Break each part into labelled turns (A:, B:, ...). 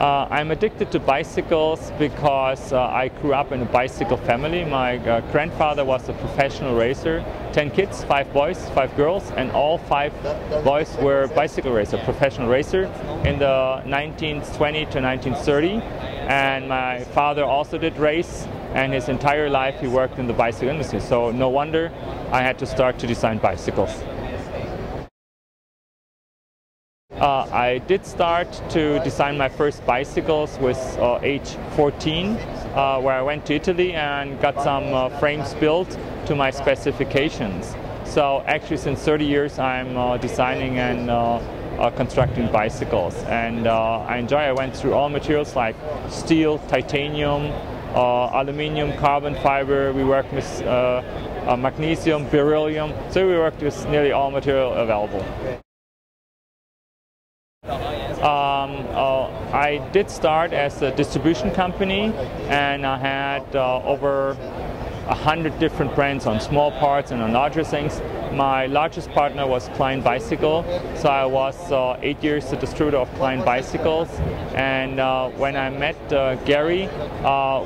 A: I'm addicted to bicycles because I grew up in a bicycle family. My grandfather was a professional racer, 10 kids, 5 boys, 5 girls, and all 5 boys were bicycle racers, professional racer in the 1920 to 1930. And my father also did race, and his entire life he worked in the bicycle industry. So no wonder I had to start to design bicycles. I did start to design my first bicycles with age 14, where I went to Italy and got some frames built to my specifications. So actually since 30 years I'm designing and constructing bicycles, and I enjoy. I went through all materials like steel, titanium, aluminium, carbon fiber. We worked with magnesium, beryllium, so we worked with nearly all material available. I did start as a distribution company, and I had over 100 different brands on small parts and on larger things. My largest partner was Klein Bicycle, so I was 8 years the distributor of Klein Bicycles. And when I met Gary,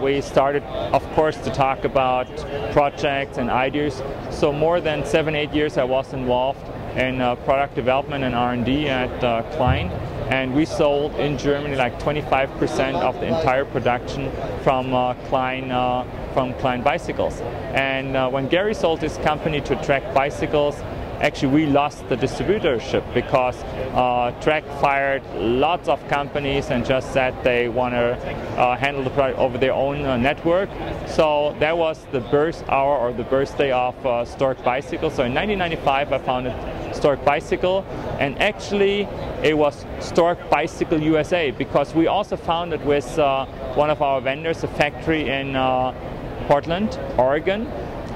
A: we started, of course, to talk about projects and ideas. So more than 7-8 years I was involved in product development and R&D at Klein. And we sold in Germany like 25% of the entire production from Klein Bicycles. And when Gary sold his company to Trek Bicycles, actually we lost the distributorship because Trek fired lots of companies and just said they want to handle the product over their own network. So that was the birth hour or the birthday of Storck Bicycle. So in 1995 I founded Storck Bicycle, and actually it was Storck Bicycle USA because we also founded with one of our vendors a factory in Portland, Oregon,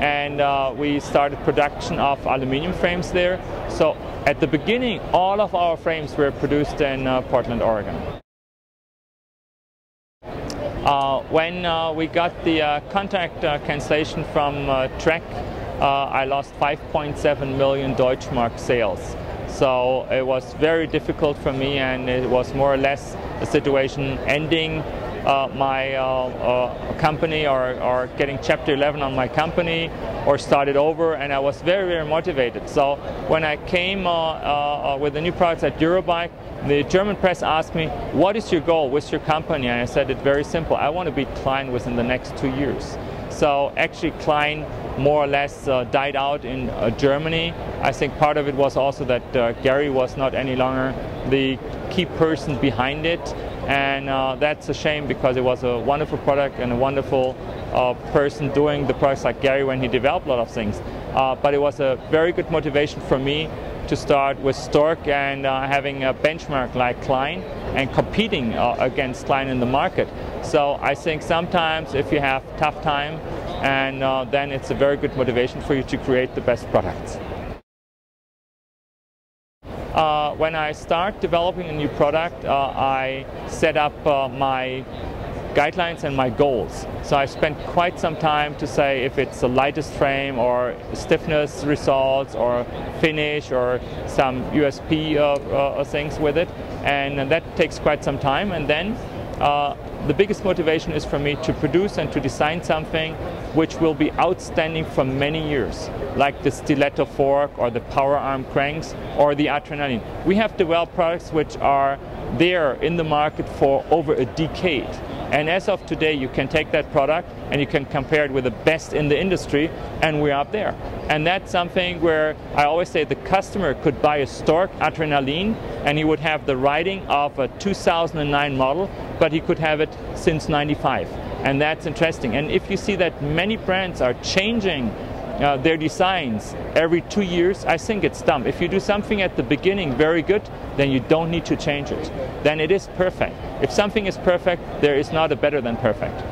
A: and we started production of aluminum frames there. So at the beginning all of our frames were produced in Portland, Oregon. When we got the contract cancellation from Trek, I lost 5.7 million Deutschmark sales. So it was very difficult for me, and it was more or less a situation ending my company or getting Chapter 11 on my company or started over, and I was very, very motivated. So when I came with the new products at Eurobike, the German press asked me, what is your goal with your company? And I said it's very simple. I want to beat Klein within the next 2 years. So actually Klein more or less died out in Germany. I think part of it was also that Gary was not any longer the key person behind it, and that's a shame because it was a wonderful product and a wonderful person doing the products like Gary when he developed a lot of things. But it was a very good motivation for me to start with Storck and having a benchmark like Klein and competing against Klein in the market. So I think sometimes if you have tough time, and then it's a very good motivation for you to create the best products. When I start developing a new product, I set up my guidelines and my goals. So I spent quite some time to say if it's the lightest frame or stiffness results or finish or some USP things with it, and that takes quite some time. And then the biggest motivation is for me to produce and to design something which will be outstanding for many years, like the stiletto fork or the power arm cranks or the adrenaline. We have developed products which are there in the market for over a decade. And as of today, you can take that product and you can compare it with the best in the industry, and we're up there. And that's something where I always say the customer could buy a Storck Adrenaline and he would have the riding of a 2009 model, but he could have it since '95. And that's interesting. And if you see that many brands are changing their designs every 2 years, I think it's dumb. If you do something at the beginning very good, then you don't need to change it. Then it is perfect. If something is perfect, there is not a better than perfect.